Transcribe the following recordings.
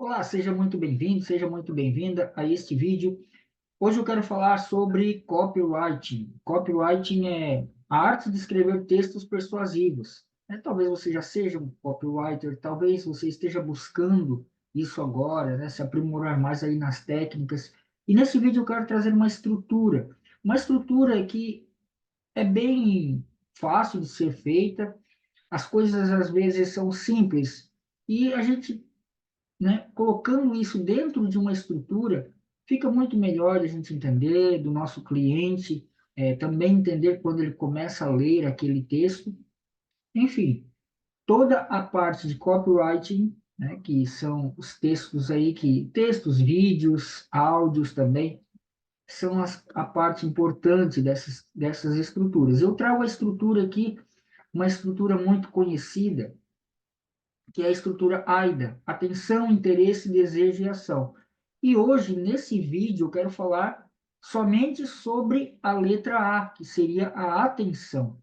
Olá, seja muito bem-vindo, seja muito bem-vinda a este vídeo. Hoje eu quero falar sobre copywriting. Copywriting é a arte de escrever textos persuasivos. Talvez você já seja um copywriter, talvez você esteja buscando isso agora, né? Se aprimorar mais aí nas técnicas. E nesse vídeo eu quero trazer uma estrutura que é bem fácil de ser feita. As coisas às vezes são simples e a gente, né, colocando isso dentro de uma estrutura, fica muito melhor a gente entender do nosso cliente, também entender quando ele começa a ler aquele texto. Enfim, toda a parte de copywriting, né, que são os textos aí, textos, vídeos, áudios também, são a parte importante dessas estruturas. Eu trago a estrutura aqui, uma estrutura muito conhecida, que é a estrutura AIDA, atenção, interesse, desejo e ação. E hoje, nesse vídeo, eu quero falar somente sobre a letra A, que seria a atenção.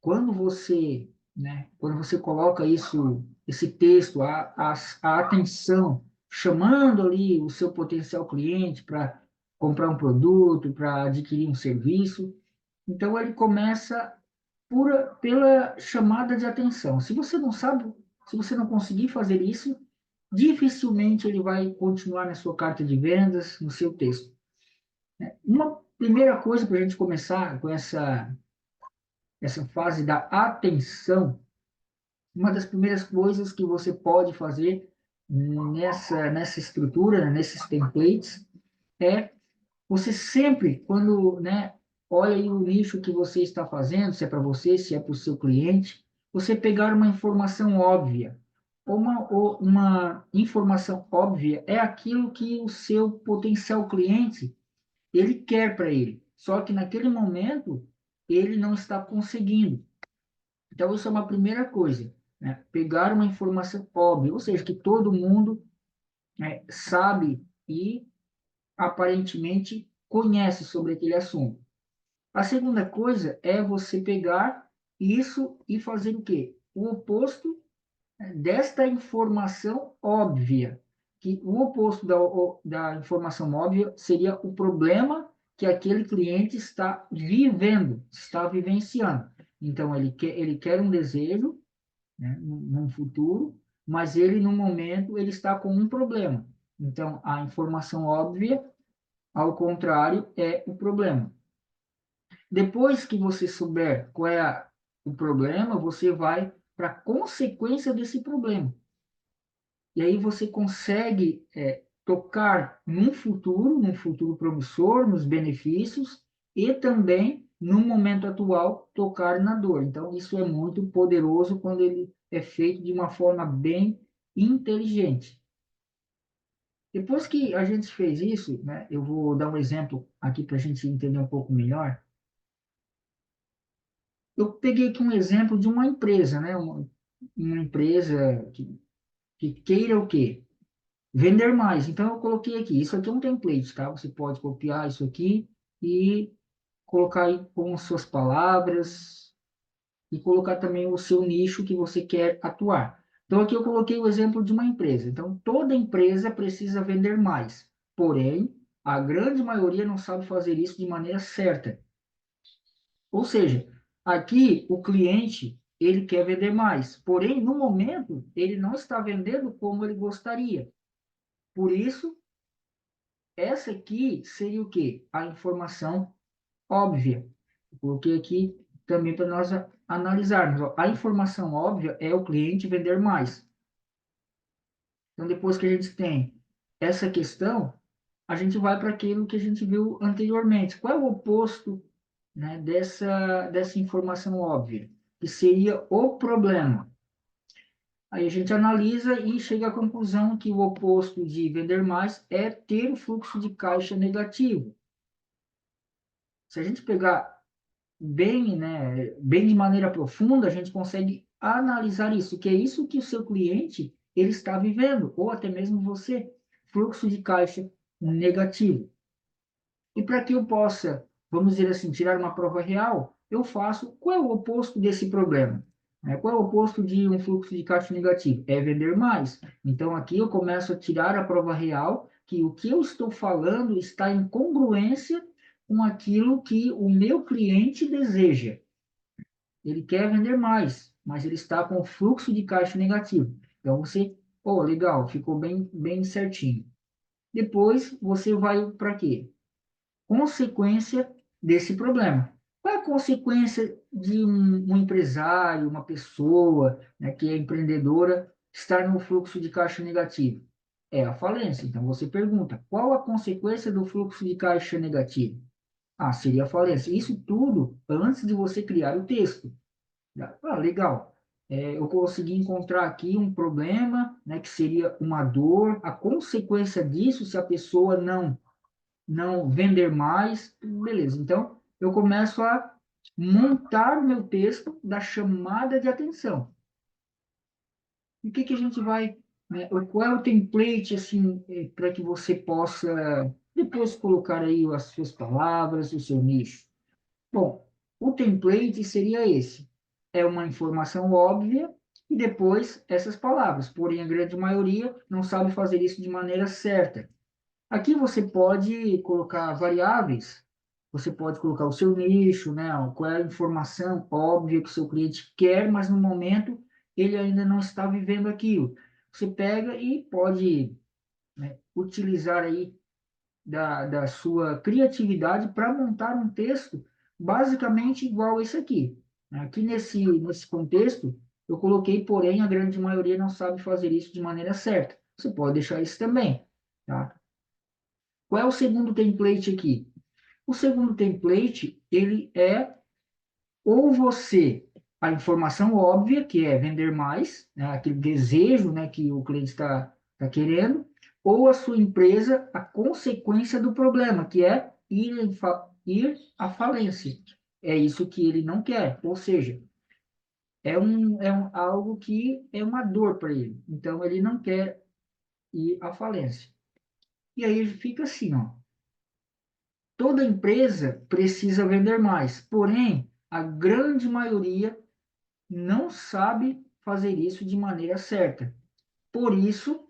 Quando você, né, quando você coloca esse texto, a atenção, chamando ali o seu potencial cliente para comprar um produto, para adquirir um serviço, então ele começa pela chamada de atenção. Se você não sabe, se você não conseguir fazer isso, dificilmente ele vai continuar na sua carta de vendas, no seu texto. Uma primeira coisa para a gente começar com essa fase da atenção, uma das primeiras coisas que você pode fazer nessa estrutura, né, nesses templates, é você sempre, quando, né, olha aí o nicho que você está fazendo, se é para você, se é para o seu cliente, você pegar uma informação óbvia. Uma informação óbvia é aquilo que o seu potencial cliente ele quer para ele. Só que naquele momento ele não está conseguindo. Então, isso é uma primeira coisa, né? Pegar uma informação óbvia, ou seja, que todo mundo, né, sabe e aparentemente conhece sobre aquele assunto. A segunda coisa é você pegar isso e fazer o quê? O oposto, né, desta informação óbvia. Que o oposto da informação óbvia seria o problema que aquele cliente está vivendo, está vivenciando. Então, ele quer um desejo, né, num futuro, mas ele, no momento, ele está com um problema. Então, a informação óbvia, ao contrário, é o problema. Depois que você souber qual é o problema, você vai para a consequência desse problema. E aí você consegue tocar num futuro promissor, nos benefícios, e também, no momento atual, tocar na dor. Então, isso é muito poderoso quando ele é feito de uma forma bem inteligente. Depois que a gente fez isso, né, eu vou dar um exemplo aqui para a gente entender um pouco melhor. Eu peguei aqui um exemplo de uma empresa, né? Uma empresa que queira o quê? Vender mais. Então, eu coloquei aqui. Isso aqui é um template, tá? Você pode copiar isso aqui e colocar aí com suas palavras e colocar também o seu nicho que você quer atuar. Então, aqui eu coloquei o exemplo de uma empresa. Então, toda empresa precisa vender mais. Porém, a grande maioria não sabe fazer isso de maneira certa. Ou seja, aqui o cliente ele quer vender mais, porém no momento ele não está vendendo como ele gostaria. Por isso, essa aqui seria o quê? A informação óbvia. Eu coloquei aqui também para nós analisarmos. Ó. A informação óbvia é o cliente vender mais. Então, depois que a gente tem essa questão, a gente vai para aquilo que a gente viu anteriormente. Qual é o oposto, né, dessa informação óbvia? Que seria o problema. Aí a gente analisa e chega à conclusão que o oposto de vender mais é ter o fluxo de caixa negativo. Se a gente pegar bem, né, bem de maneira profunda, a gente consegue analisar isso, que é isso que o seu cliente ele está vivendo, ou até mesmo você, fluxo de caixa negativo. E para que eu possa, vamos dizer assim, tirar uma prova real, eu faço qual é o oposto desse problema? Né? Qual é o oposto de um fluxo de caixa negativo? É vender mais. Então, aqui eu começo a tirar a prova real que o que eu estou falando está em congruência com aquilo que o meu cliente deseja. Ele quer vender mais, mas ele está com fluxo de caixa negativo. Então, você, oh, legal, ficou bem certinho. Depois, você vai para quê? Consequência desse problema. Qual é a consequência de um empresário, uma pessoa, né, que é empreendedora, estar no fluxo de caixa negativo? É a falência. Então, você pergunta, qual a consequência do fluxo de caixa negativo? Ah, seria a falência. Isso tudo antes de você criar o texto. Ah, legal. Eu consegui encontrar aqui um problema, né, que seria uma dor. A consequência disso, se a pessoa não vender mais, beleza. Então, eu começo a montar meu texto da chamada de atenção. E o que que a gente vai, né, qual é o template, assim, para que você possa depois colocar aí as suas palavras, o seu nicho? Bom, o template seria esse. É uma informação óbvia e depois essas palavras. Porém, a grande maioria não sabe fazer isso de maneira certa. Aqui você pode colocar variáveis, você pode colocar o seu nicho, né? Qual é a informação óbvia que o seu cliente quer, mas no momento ele ainda não está vivendo aquilo. Você pega e pode, né, utilizar aí da sua criatividade para montar um texto basicamente igual esse aqui. Aqui nesse contexto, eu coloquei, porém, a grande maioria não sabe fazer isso de maneira certa. Você pode deixar isso também, tá? Qual é o segundo template aqui? O segundo template, ele é ou você, a informação óbvia, que é vender mais, né, aquele desejo, né, que o cliente está querendo, ou a sua empresa, a consequência do problema, que é ir à falência. É isso que ele não quer, ou seja, algo que é uma dor para ele. Então, ele não quer ir à falência. E aí fica assim, ó. Toda empresa precisa vender mais, porém, a grande maioria não sabe fazer isso de maneira certa. Por isso,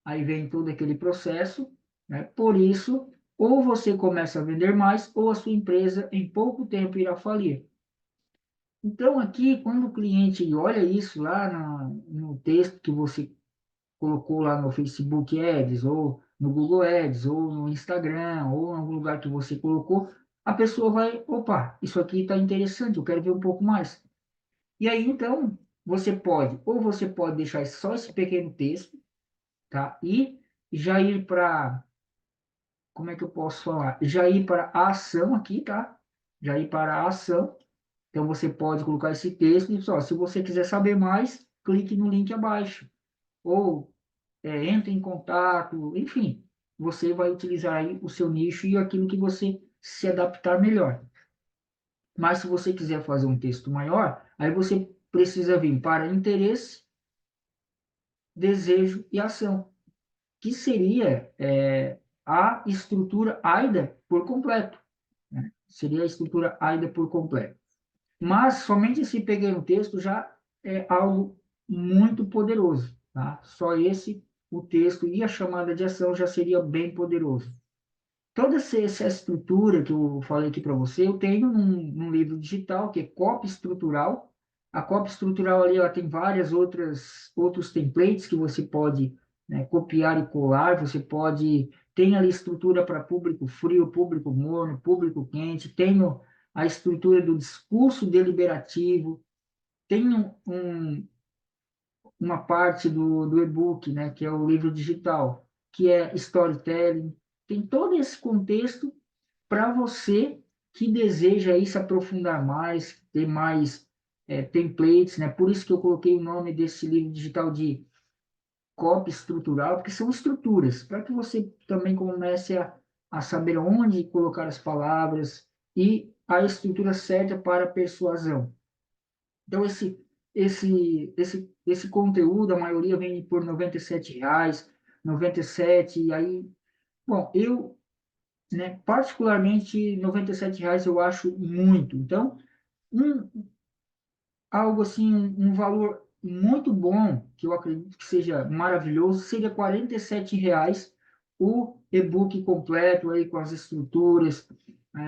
aí vem todo aquele processo, né? Por isso, ou você começa a vender mais, ou a sua empresa em pouco tempo irá falir. Então, aqui, quando o cliente olha isso lá no texto que você colocou lá no Facebook Ads, ou no Google Ads, ou no Instagram, ou em algum lugar que você colocou, a pessoa vai, opa, isso aqui está interessante, eu quero ver um pouco mais. E aí, então, você pode deixar só esse pequeno texto, tá? E já ir para, como é que eu posso falar? Já ir para a ação aqui, tá? Já ir para a ação. Então, você pode colocar esse texto e só, se você quiser saber mais, clique no link abaixo. Ou entre em contato, enfim, você vai utilizar aí o seu nicho e aquilo que você se adaptar melhor. Mas se você quiser fazer um texto maior, aí você precisa vir para interesse, desejo e ação, que seria a estrutura AIDA por completo, né? Seria a estrutura AIDA por completo. Mas somente esse pequeno texto já é algo muito poderoso, tá? Só esse, o texto e a chamada de ação já seria bem poderoso. Toda essa estrutura que eu falei aqui para você, eu tenho num livro digital, que é Copy Estrutural. A Copy Estrutural ali, ela tem várias outros templates que você pode, né, copiar e colar. Você pode... Tem ali estrutura para público frio, público morno, público quente. Tenho a estrutura do discurso deliberativo. Tenho uma parte do e-book, né, que é o livro digital, que é storytelling. Tem todo esse contexto para você que deseja aí se aprofundar mais, ter mais templates, né? Por isso que eu coloquei o nome desse livro digital de copy estrutural, porque são estruturas, para que você também comece a saber onde colocar as palavras e a estrutura certa para a persuasão. Então, esse conteúdo, a maioria vem por R$ 97, 97, e aí, bom, eu, né, particularmente, R$ 97 eu acho muito. Então, um, algo assim, um valor muito bom, que eu acredito que seja maravilhoso, seria R$ 47 o e-book completo aí com as estruturas.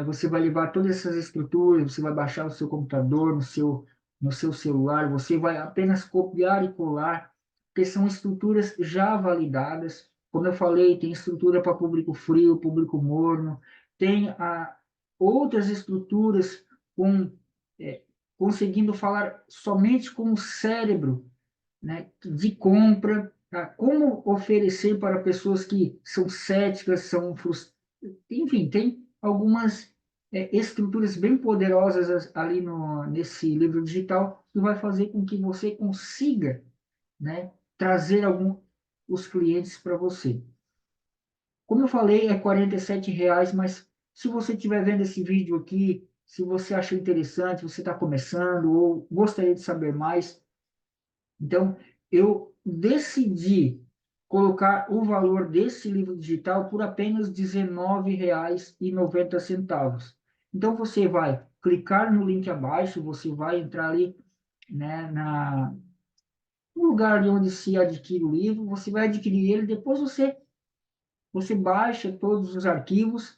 Você vai levar todas essas estruturas, você vai baixar no seu computador, no seu celular, você vai apenas copiar e colar, porque são estruturas já validadas. Como eu falei, tem estrutura para público frio, público morno, tem outras estruturas com é, conseguindo falar somente com o cérebro, né, de compra, tá? Como oferecer para pessoas que são céticas, são frustradas, enfim, tem algumas estruturas bem poderosas ali nesse livro digital que vai fazer com que você consiga, né, trazer os clientes para você. Como eu falei, é R$ 47, mas se você estiver vendo esse vídeo aqui, se você achou interessante, você está começando ou gostaria de saber mais, então eu decidi colocar o valor desse livro digital por apenas R$ 19,90. Então você vai clicar no link abaixo, você vai entrar ali, né, no lugar de onde se adquire o livro, você vai adquirir ele, depois você baixa todos os arquivos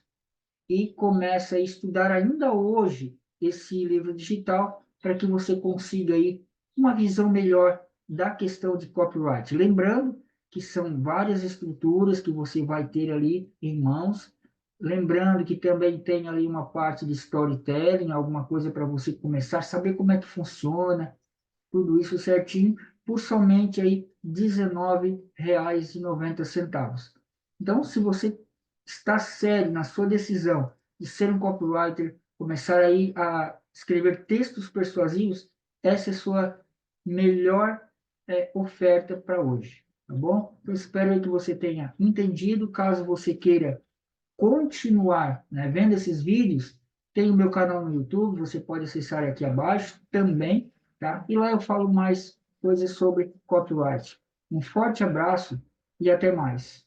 e começa a estudar ainda hoje esse livro digital para que você consiga aí uma visão melhor da questão de copyright. Lembrando que são várias estruturas que você vai ter ali em mãos. Lembrando que também tem ali uma parte de storytelling, alguma coisa para você começar a saber como é que funciona, tudo isso certinho, por somente aí R$ 19,90. Então, se você está sério na sua decisão de ser um copywriter, começar aí a escrever textos persuasivos, essa é a sua melhor oferta para hoje, tá bom? Eu espero aí que você tenha entendido. Caso você queira continuar, né, vendo esses vídeos, tem o meu canal no YouTube, você pode acessar aqui abaixo também, tá? E lá eu falo mais coisas sobre copyright. Um forte abraço e até mais.